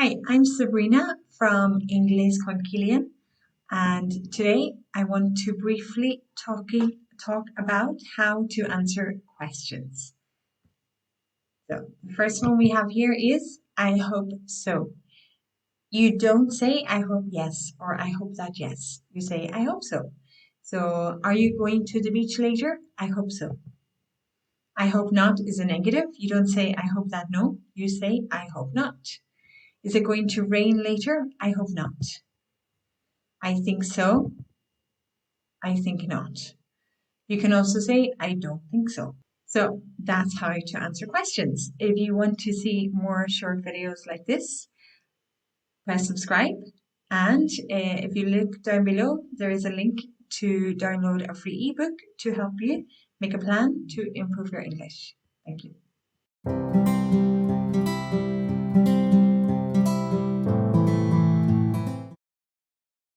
Hi, I'm Sabrina from English con Killian, and today I want to briefly talk about how to answer questions. So the first one we have here is I hope so. You don't say I hope yes or I hope that yes. You say I hope so. So are you going to the beach later? I hope so. I hope not is a negative. You don't say I hope that no. You say I hope not. Is it going to rain later? I hope not. I think so. I think not. You can also say, I don't think so. So that's how to answer questions. If you want to see more short videos like this, press subscribe. And if you look down below, there is a link to download a free ebook to help you make a plan to improve your English. Thank you.